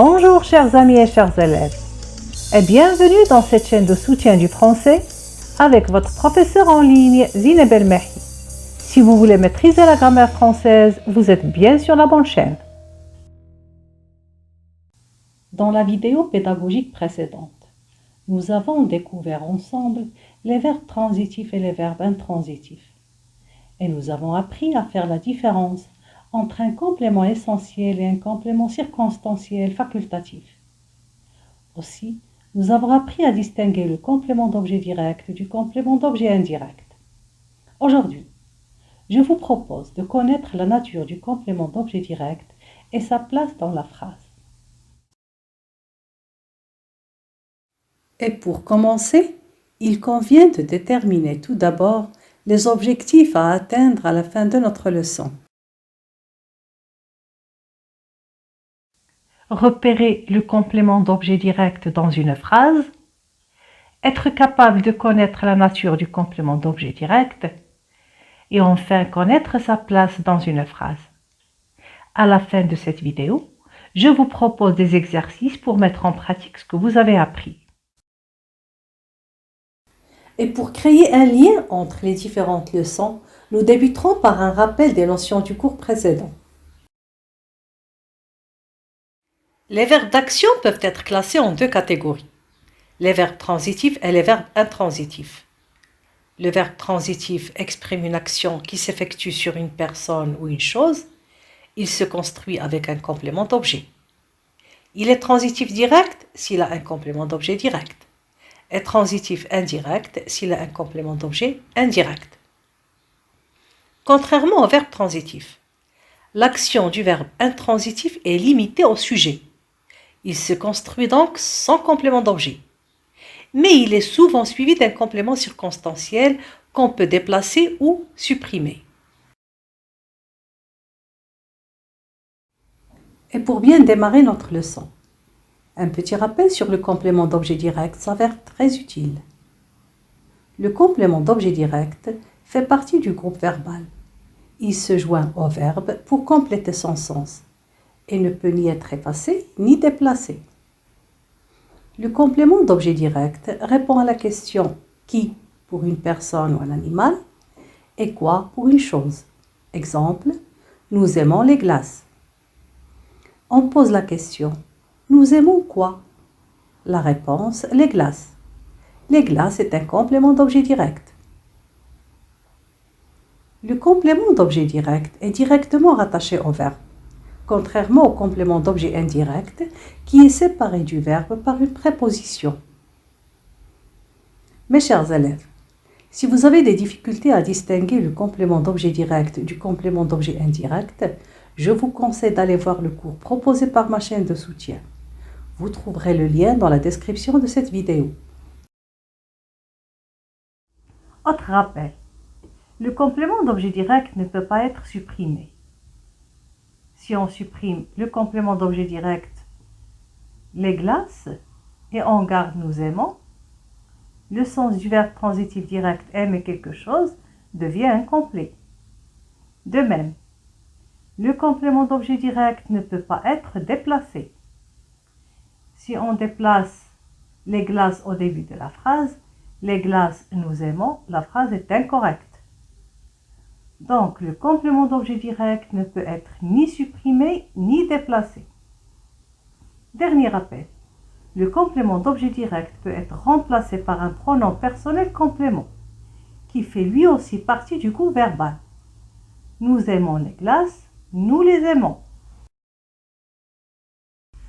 Bonjour chers amis et chers élèves et bienvenue dans cette chaîne de soutien du français avec votre professeur en ligne Zineb El-Mehi. Si vous voulez maîtriser la grammaire française, vous êtes bien sur la bonne chaîne. Dans la vidéo pédagogique précédente, nous avons découvert ensemble les verbes transitifs et les verbes intransitifs. Et nous avons appris à faire la différence entre un complément essentiel et un complément circonstanciel facultatif. Aussi, nous avons appris à distinguer le complément d'objet direct du complément d'objet indirect. Aujourd'hui, je vous propose de connaître la nature du complément d'objet direct et sa place dans la phrase. Et pour commencer, il convient de déterminer tout d'abord les objectifs à atteindre à la fin de notre leçon. Repérer le complément d'objet direct dans une phrase, être capable de connaître la nature du complément d'objet direct et enfin connaître sa place dans une phrase. À la fin de cette vidéo, je vous propose des exercices pour mettre en pratique ce que vous avez appris. Et pour créer un lien entre les différentes leçons, nous débuterons par un rappel des notions du cours précédent. Les verbes d'action peuvent être classés en deux catégories, les verbes transitifs et les verbes intransitifs. Le verbe transitif exprime une action qui s'effectue sur une personne ou une chose. Il se construit avec un complément d'objet. Il est transitif direct s'il a un complément d'objet direct, et transitif indirect s'il a un complément d'objet indirect. Contrairement au verbe transitif, l'action du verbe intransitif est limitée au sujet. Il se construit donc sans complément d'objet. Mais il est souvent suivi d'un complément circonstanciel qu'on peut déplacer ou supprimer. Et pour bien démarrer notre leçon, un petit rappel sur le complément d'objet direct s'avère très utile. Le complément d'objet direct fait partie du groupe verbal. Il se joint au verbe pour compléter son sens et ne peut ni être effacé ni déplacé. Le complément d'objet direct répond à la question « qui » pour une personne ou un animal et « quoi » pour une chose. Exemple, nous aimons les glaces. On pose la question « nous aimons quoi ?» La réponse « les glaces ». Les glaces est un complément d'objet direct. Le complément d'objet direct est directement rattaché au verbe, contrairement au complément d'objet indirect qui est séparé du verbe par une préposition. Mes chers élèves, si vous avez des difficultés à distinguer le complément d'objet direct du complément d'objet indirect, je vous conseille d'aller voir le cours proposé par ma chaîne de soutien. Vous trouverez le lien dans la description de cette vidéo. Autre rappel, le complément d'objet direct ne peut pas être supprimé. Si on supprime le complément d'objet direct, les glaces, et on garde nous aimons, le sens du verbe transitif direct aimer quelque chose devient incomplet. De même, le complément d'objet direct ne peut pas être déplacé. Si on déplace les glaces au début de la phrase, les glaces nous aimons, la phrase est incorrecte. Donc, le complément d'objet direct ne peut être ni supprimé ni déplacé. Dernier rappel, le complément d'objet direct peut être remplacé par un pronom personnel complément, qui fait lui aussi partie du groupe verbal. Nous aimons les glaces, nous les aimons.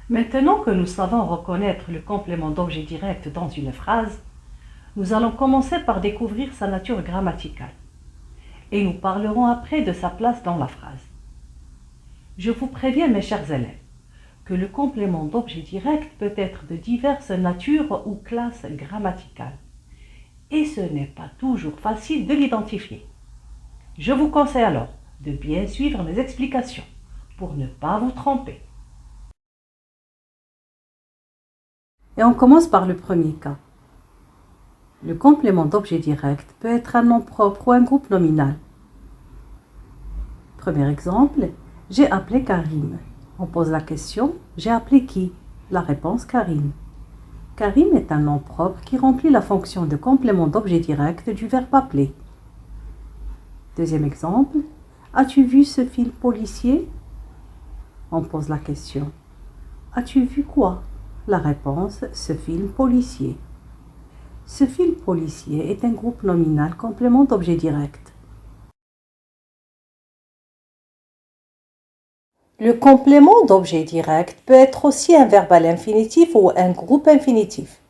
Maintenant que nous savons reconnaître le complément d'objet direct dans une phrase, nous allons commencer par découvrir sa nature grammaticale. Et nous parlerons après de sa place dans la phrase. Je vous préviens, mes chers élèves, que le complément d'objet direct peut être de diverses natures ou classes grammaticales. Et ce n'est pas toujours facile de l'identifier. Je vous conseille alors de bien suivre mes explications pour ne pas vous tromper. Et on commence par le premier cas. Le complément d'objet direct peut être un nom propre ou un groupe nominal. Premier exemple, j'ai appelé Karim. On pose la question, j'ai appelé qui? La réponse Karim. Karim est un nom propre qui remplit la fonction de complément d'objet direct du verbe appeler. Deuxième exemple. As-tu vu ce film policier? On pose la question. As-tu vu quoi? La réponse, ce film policier. Ce film policier est un groupe nominal complément d'objet direct. Le complément d'objet direct peut être aussi un verbe à l'infinitif ou un groupe infinitif.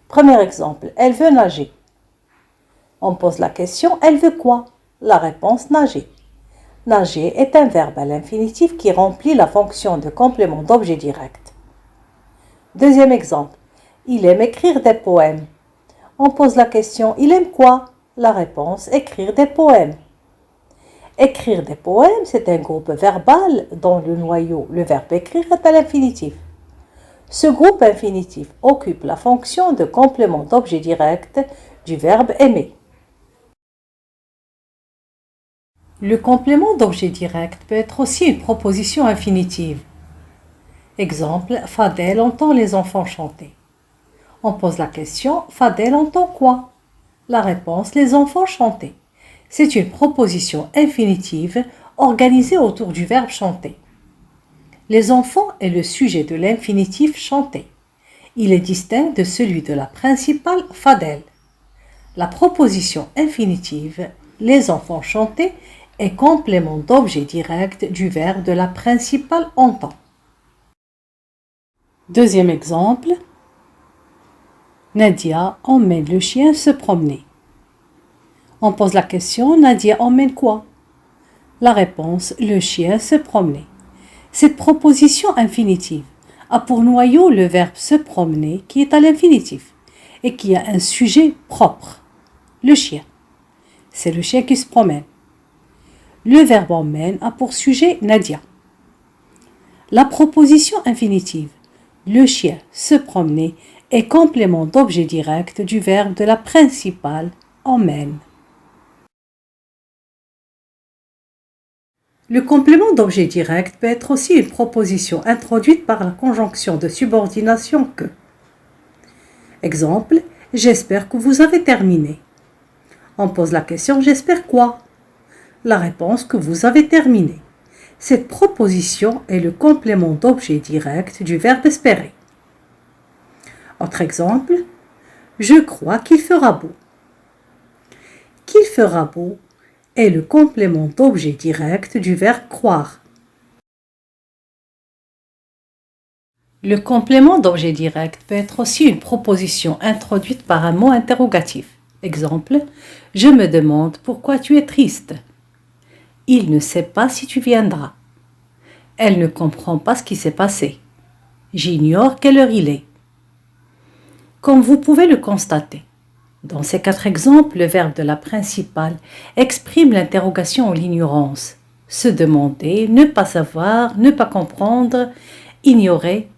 Premier exemple, elle veut nager. On pose la question, elle veut quoi? La réponse, nager. Nager est un verbe à l'infinitif qui remplit la fonction de complément d'objet direct. Deuxième exemple, il aime écrire des poèmes. On pose la question, il aime quoi? La réponse, écrire des poèmes. Écrire des poèmes, c'est un groupe verbal dont le noyau, le verbe écrire, est à l'infinitif. Ce groupe infinitif occupe la fonction de complément d'objet direct du verbe aimer. Le complément d'objet direct peut être aussi une proposition infinitive. Exemple, Fadel entend les enfants chanter. On pose la question, Fadel entend quoi? La réponse, les enfants chanter. C'est une proposition infinitive organisée autour du verbe chanter. Les enfants est le sujet de l'infinitif chanter. Il est distinct de celui de la principale Fadel. La proposition infinitive, les enfants chanter, est complément d'objet direct du verbe de la principale entend. Deuxième exemple. Nadia emmène le chien se promener. On pose la question, Nadia emmène quoi? La réponse, le chien se promener. Cette proposition infinitive a pour noyau le verbe se promener qui est à l'infinitif et qui a un sujet propre, le chien. C'est le chien qui se promène. Le verbe emmène a pour sujet Nadia. La proposition infinitive, le chien se promener, est complément d'objet direct du verbe de la principale emmène. Le complément d'objet direct peut être aussi une proposition introduite par la conjonction de subordination que. Exemple, j'espère que vous avez terminé. On pose la question, j'espère quoi? La réponse, que vous avez terminé. Cette proposition est le complément d'objet direct du verbe espérer. Autre exemple, je crois qu'il fera beau. Qu'il fera beau est le complément d'objet direct du verbe croire. Le complément d'objet direct peut être aussi une proposition introduite par un mot interrogatif. Exemple, je me demande pourquoi tu es triste. Il ne sait pas si tu viendras. Elle ne comprend pas ce qui s'est passé. J'ignore quelle heure il est. Comme vous pouvez le constater, dans ces 4 exemples, le verbe de la principale exprime l'interrogation ou l'ignorance. Se demander, ne pas savoir, ne pas comprendre, ignorer.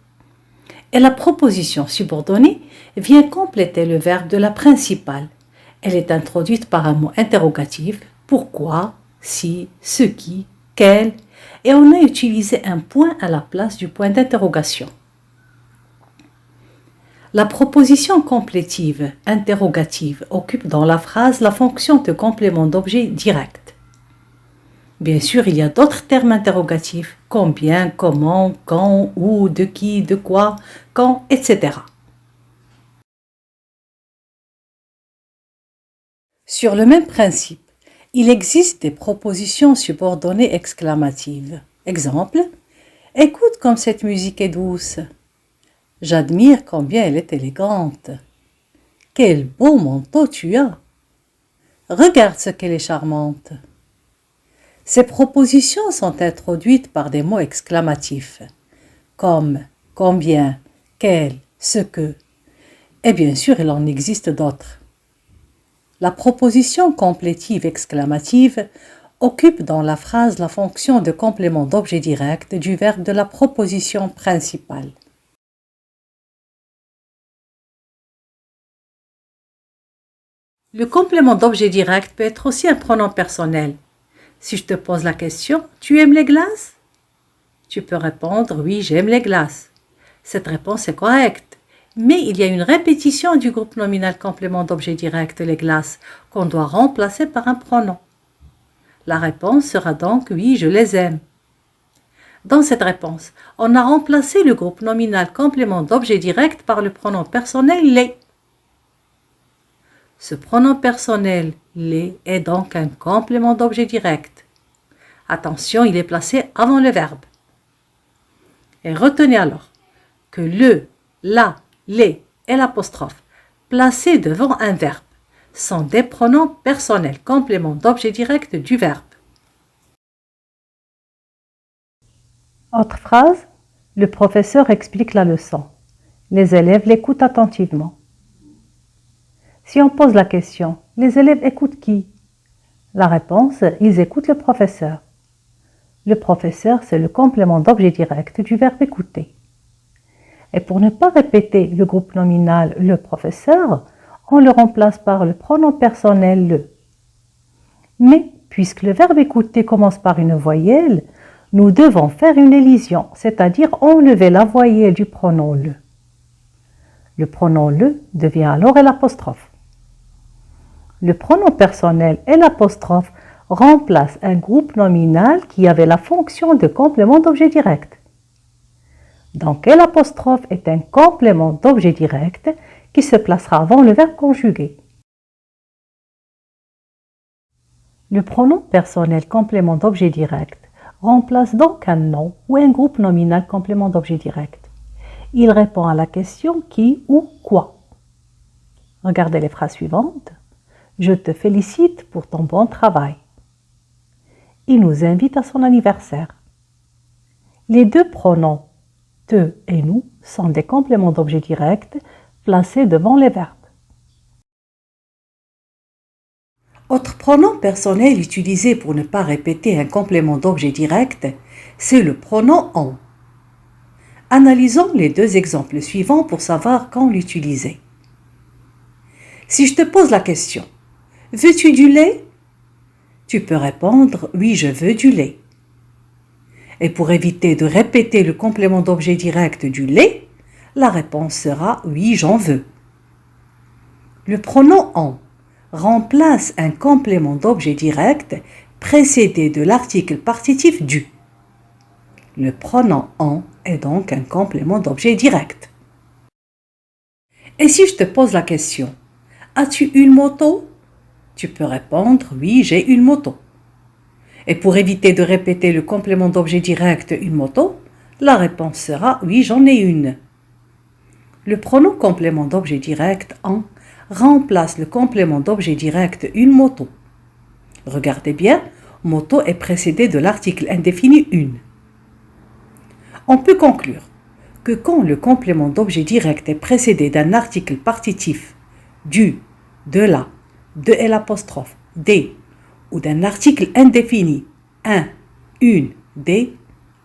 Et la proposition subordonnée vient compléter le verbe de la principale. Elle est introduite par un mot interrogatif, pourquoi, si, ce qui, quel, et on a utilisé un point à la place du point d'interrogation. La proposition complétive, interrogative, occupe dans la phrase la fonction de complément d'objet direct. Bien sûr, il y a d'autres termes interrogatifs, combien, comment, quand, où, de qui, de quoi, quand, etc. Sur le même principe, il existe des propositions subordonnées exclamatives. Exemple, écoute comme cette musique est douce. J'admire combien elle est élégante. Quel beau manteau tu as. Regarde ce qu'elle est charmante. Ces propositions sont introduites par des mots exclamatifs, comme combien, quel, ce que. Et bien sûr, il en existe d'autres. La proposition complétive exclamative occupe dans la phrase la fonction de complément d'objet direct du verbe de la proposition principale. Le complément d'objet direct peut être aussi un pronom personnel. Si je te pose la question, tu aimes les glaces? Tu peux répondre, oui, j'aime les glaces. Cette réponse est correcte. Mais il y a une répétition du groupe nominal complément d'objet direct, les glaces, qu'on doit remplacer par un pronom. La réponse sera donc oui, je les aime. Dans cette réponse, on a remplacé le groupe nominal complément d'objet direct par le pronom personnel les. Ce pronom personnel les est donc un complément d'objet direct. Attention, il est placé avant le verbe. Et retenez alors que le, la, les et l'apostrophe placés devant un verbe sont des pronoms personnels compléments d'objet direct du verbe. Autre phrase, le professeur explique la leçon. Les élèves l'écoutent attentivement. Si on pose la question, les élèves écoutent qui? La réponse, ils écoutent le professeur. Le professeur, c'est le complément d'objet direct du verbe écouter. Et pour ne pas répéter le groupe nominal le professeur, on le remplace par le pronom personnel le. Mais puisque le verbe écouter commence par une voyelle, nous devons faire une élision, c'est-à-dire enlever la voyelle du pronom le. Le pronom le devient alors l'apostrophe. Le pronom personnel et l'apostrophe remplacent un groupe nominal qui avait la fonction de complément d'objet direct. Donc, l'apostrophe est un complément d'objet direct qui se placera avant le verbe conjugué. Le pronom personnel complément d'objet direct remplace donc un nom ou un groupe nominal complément d'objet direct. Il répond à la question qui ou quoi. Regardez les phrases suivantes. Je te félicite pour ton bon travail. Il nous invite à son anniversaire. Les deux pronoms te et nous sont des compléments d'objet direct placés devant les verbes. Autre pronom personnel utilisé pour ne pas répéter un complément d'objet direct, c'est le pronom on. Analysons les deux exemples suivants pour savoir quand l'utiliser. Si je te pose la question, veux-tu du lait? Tu peux répondre oui, je veux du lait. Et pour éviter de répéter le complément d'objet direct du lait, la réponse sera oui, j'en veux. Le pronom on remplace un complément d'objet direct précédé de l'article partitif du. Le pronom on est donc un complément d'objet direct. Et si je te pose la question, as-tu une moto? Tu peux répondre oui, j'ai une moto. Et pour éviter de répéter le complément d'objet direct une moto, la réponse sera oui, j'en ai une. Le pronom complément d'objet direct en remplace le complément d'objet direct une moto. Regardez bien, moto est précédé de l'article indéfini une. On peut conclure que quand le complément d'objet direct est précédé d'un article partitif du, de la, de l'apostrophe, des, ou d'un article indéfini, un, une, des,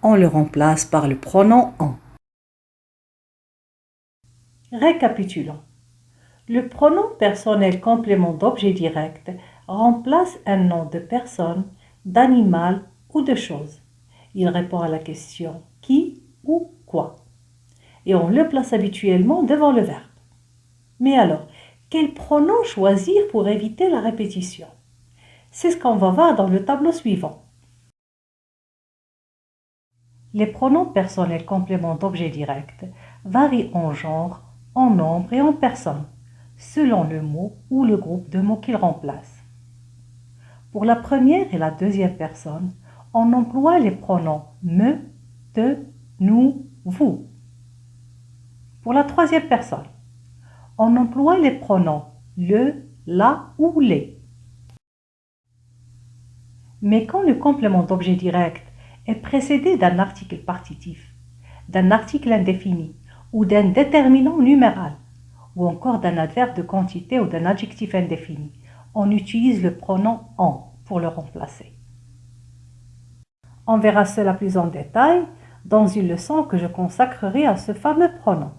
on le remplace par le pronom en. Récapitulons. Le pronom personnel complément d'objet direct remplace un nom de personne, d'animal ou de chose. Il répond à la question qui ou quoi. Et on le place habituellement devant le verbe. Mais alors, quel pronom choisir pour éviter la répétition? C'est ce qu'on va voir dans le tableau suivant. Les pronoms personnels complément d'objet direct varient en genre, en nombre et en personne, selon le mot ou le groupe de mots qu'ils remplacent. Pour la première et la deuxième personne, on emploie les pronoms me, te, nous, vous. Pour la troisième personne, on emploie les pronoms le, la ou les. Mais quand le complément d'objet direct est précédé d'un article partitif, d'un article indéfini ou d'un déterminant numéral, ou encore d'un adverbe de quantité ou d'un adjectif indéfini, on utilise le pronom en pour le remplacer. On verra cela plus en détail dans une leçon que je consacrerai à ce fameux pronom.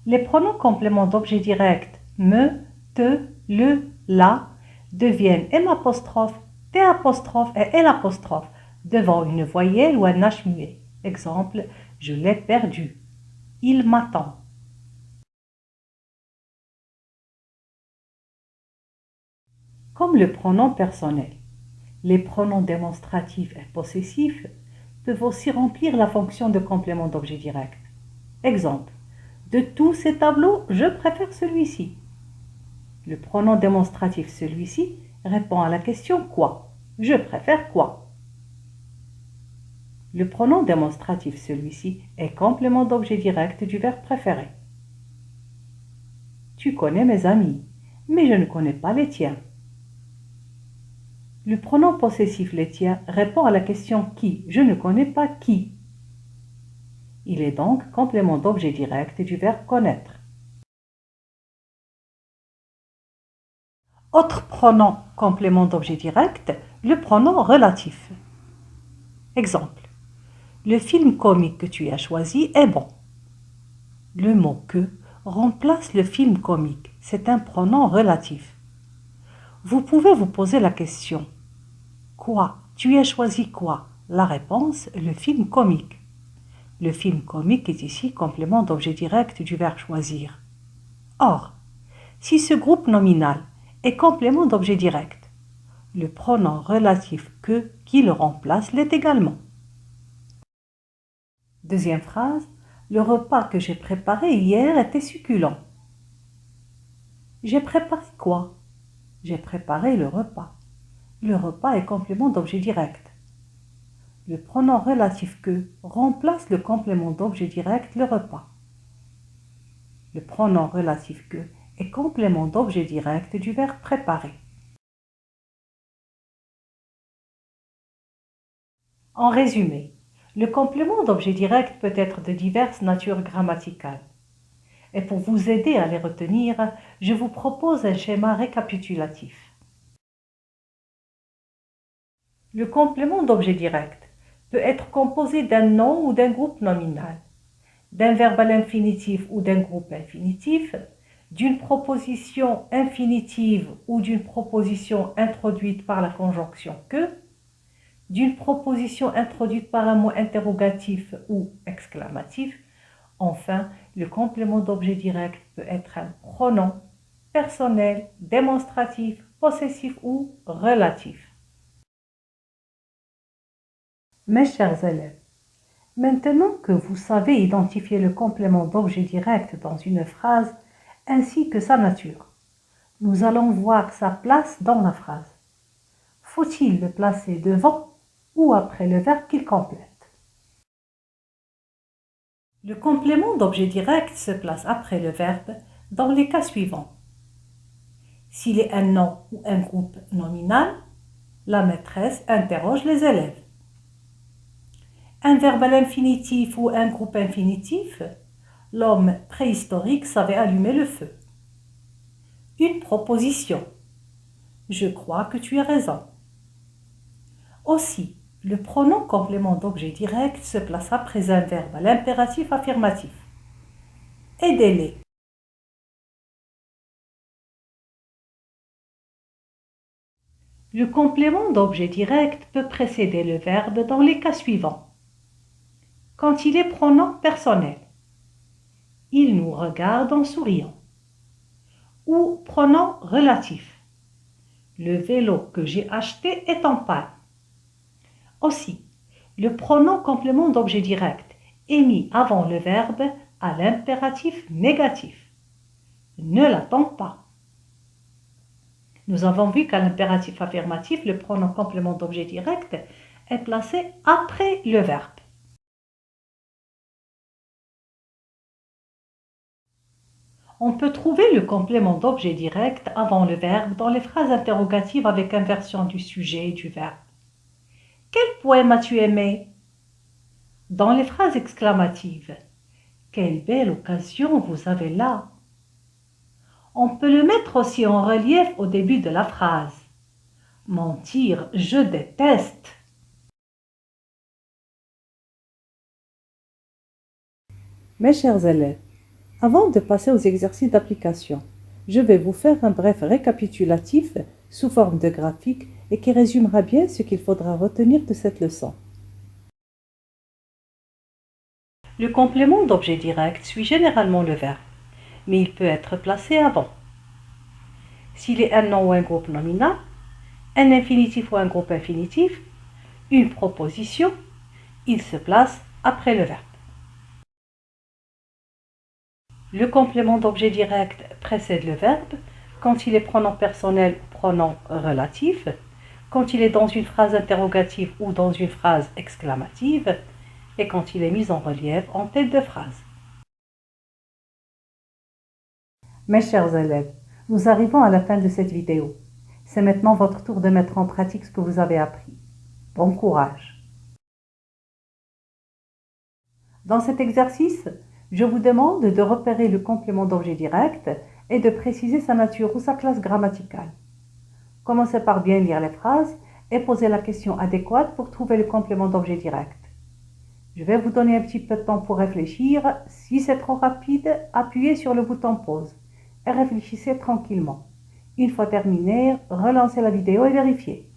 Les pronoms compléments d'objet direct me, te, le, la deviennent m'apostrophe, t'apostrophe et l'apostrophe devant une voyelle ou un H muet. Exemple, je l'ai perdu. Il m'attend. Comme le pronom personnel, les pronoms démonstratifs et possessifs peuvent aussi remplir la fonction de complément d'objet direct. Exemple, de tous ces tableaux, je préfère celui-ci. Le pronom démonstratif celui-ci répond à la question quoi. Je préfère quoi. Le pronom démonstratif celui-ci est complément d'objet direct du verbe préféré. Tu connais mes amis, mais je ne connais pas les tiens. Le pronom possessif les tiens répond à la question qui. Je ne connais pas qui. Il est donc complément d'objet direct du verbe connaître. Autre pronom complément d'objet direct, le pronom relatif. Exemple, le film comique que tu as choisi est bon. Le mot que remplace le film comique, c'est un pronom relatif. Vous pouvez vous poser la question, quoi? Tu as choisi quoi? La réponse, le film comique. Le film comique est ici complément d'objet direct du verbe choisir. Or, si ce groupe nominal est complément d'objet direct, le pronom relatif que qui le remplace l'est également. Deuxième phrase, le repas que j'ai préparé hier était succulent. J'ai préparé quoi? J'ai préparé le repas. Le repas est complément d'objet direct. Le pronom relatif que remplace le complément d'objet direct le repas. Le pronom relatif que est complément d'objet direct du verbe préparer. En résumé, le complément d'objet direct peut être de diverses natures grammaticales. Et pour vous aider à les retenir, je vous propose un schéma récapitulatif. Le complément d'objet direct peut être composé d'un nom ou d'un groupe nominal, d'un verbe à l'infinitif ou d'un groupe infinitif, d'une proposition infinitive ou d'une proposition introduite par la conjonction que, d'une proposition introduite par un mot interrogatif ou exclamatif. Enfin, le complément d'objet direct peut être un pronom personnel, démonstratif, possessif ou relatif. Mes chers élèves, maintenant que vous savez identifier le complément d'objet direct dans une phrase ainsi que sa nature, nous allons voir sa place dans la phrase. Faut-il le placer devant ou après le verbe qu'il complète? Le complément d'objet direct se place après le verbe dans les cas suivants. S'il est un nom ou un groupe nominal, la maîtresse interroge les élèves. Un verbe à l'infinitif ou un groupe infinitif, l'homme préhistorique savait allumer le feu. Une proposition. Je crois que tu as raison. Aussi, le pronom complément d'objet direct se place après un verbe à l'impératif affirmatif. Aidez-les. Le complément d'objet direct peut précéder le verbe dans les cas suivants. Quand il est pronom personnel, il nous regarde en souriant. Ou pronom relatif, le vélo que j'ai acheté est en panne. Aussi, le pronom complément d'objet direct est mis avant le verbe à l'impératif négatif. Ne l'attends pas. Nous avons vu qu'à l'impératif affirmatif, le pronom complément d'objet direct est placé après le verbe. On peut trouver le complément d'objet direct avant le verbe dans les phrases interrogatives avec inversion du sujet et du verbe. Quel poème as-tu aimé? Dans les phrases exclamatives, quelle belle occasion vous avez là! On peut le mettre aussi en relief au début de la phrase. Mentir, je déteste. Mes chers élèves, avant de passer aux exercices d'application, je vais vous faire un bref récapitulatif sous forme de graphique et qui résumera bien ce qu'il faudra retenir de cette leçon. Le complément d'objet direct suit généralement le verbe, mais il peut être placé avant. S'il est un nom ou un groupe nominal, un infinitif ou un groupe infinitif, une proposition, il se place après le verbe. Le complément d'objet direct précède le verbe quand il est pronom personnel ou pronom relatif, quand il est dans une phrase interrogative ou dans une phrase exclamative, et quand il est mis en relief en tête de phrase. Mes chers élèves, nous arrivons à la fin de cette vidéo. C'est maintenant votre tour de mettre en pratique ce que vous avez appris. Bon courage! Dans cet exercice, je vous demande de repérer le complément d'objet direct et de préciser sa nature ou sa classe grammaticale. Commencez par bien lire les phrases et posez la question adéquate pour trouver le complément d'objet direct. Je vais vous donner un petit peu de temps pour réfléchir. Si c'est trop rapide, appuyez sur le bouton pause et réfléchissez tranquillement. Une fois terminé, relancez la vidéo et vérifiez.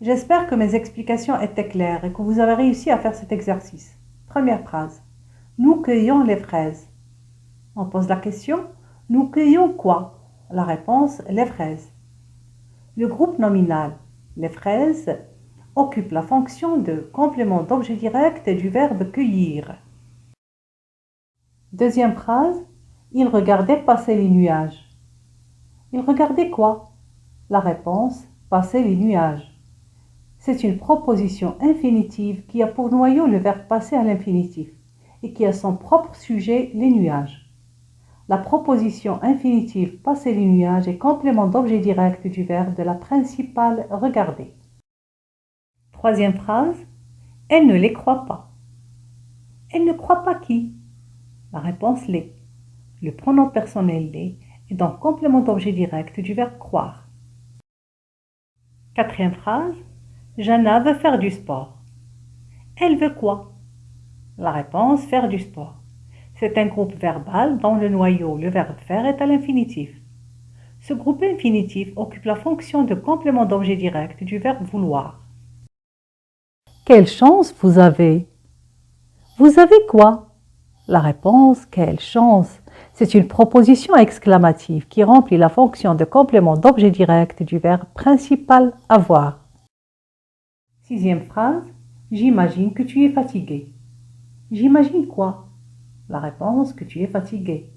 J'espère que mes explications étaient claires et que vous avez réussi à faire cet exercice. Première phrase. Nous cueillons les fraises. On pose la question. Nous cueillons quoi? La réponse, les fraises. Le groupe nominal, les fraises, occupe la fonction de complément d'objet direct et du verbe cueillir. Deuxième phrase. Il regardait passer les nuages. Il regardait quoi? La réponse, passer les nuages. C'est une proposition infinitive qui a pour noyau le verbe passer à l'infinitif et qui a son propre sujet, les nuages. La proposition infinitive passer les nuages est complément d'objet direct du verbe de la principale regarder. Troisième phrase. Elle ne les croit pas. Elle ne croit pas qui? La réponse les. Le pronom personnel les est donc complément d'objet direct du verbe croire. Quatrième phrase. Jana veut faire du sport. Elle veut quoi? La réponse, faire du sport. C'est un groupe verbal dont le noyau, le verbe faire, est à l'infinitif. Ce groupe infinitif occupe la fonction de complément d'objet direct du verbe vouloir. Quelle chance vous avez! Vous avez quoi? La réponse, quelle chance! C'est une proposition exclamative qui remplit la fonction de complément d'objet direct du verbe principal avoir. Sixième phrase. J'imagine que tu es fatigué. J'imagine quoi? La réponse, que tu es fatigué.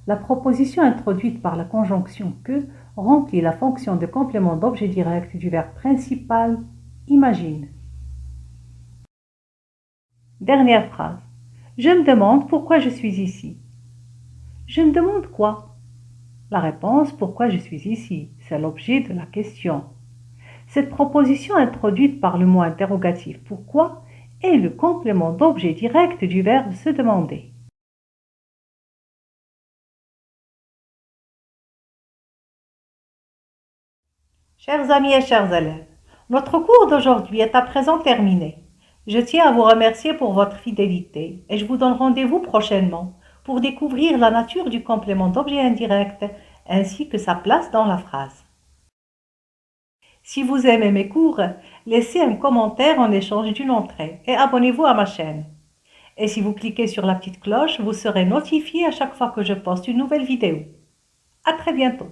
La proposition introduite par la conjonction que remplit la fonction de complément d'objet direct du verbe principal imagine. Dernière phrase. Je me demande pourquoi je suis ici. Je me demande quoi? La réponse, pourquoi je suis ici, c'est l'objet de la question. Cette proposition introduite par le mot interrogatif pourquoi est le complément d'objet direct du verbe se demander. Chers amis et chers élèves, notre cours d'aujourd'hui est à présent terminé. Je tiens à vous remercier pour votre fidélité et je vous donne rendez-vous prochainement pour découvrir la nature du complément d'objet indirect ainsi que sa place dans la phrase. Si vous aimez mes cours, laissez un commentaire en échange d'une entrée et abonnez-vous à ma chaîne. Et si vous cliquez sur la petite cloche, vous serez notifié à chaque fois que je poste une nouvelle vidéo. À très bientôt.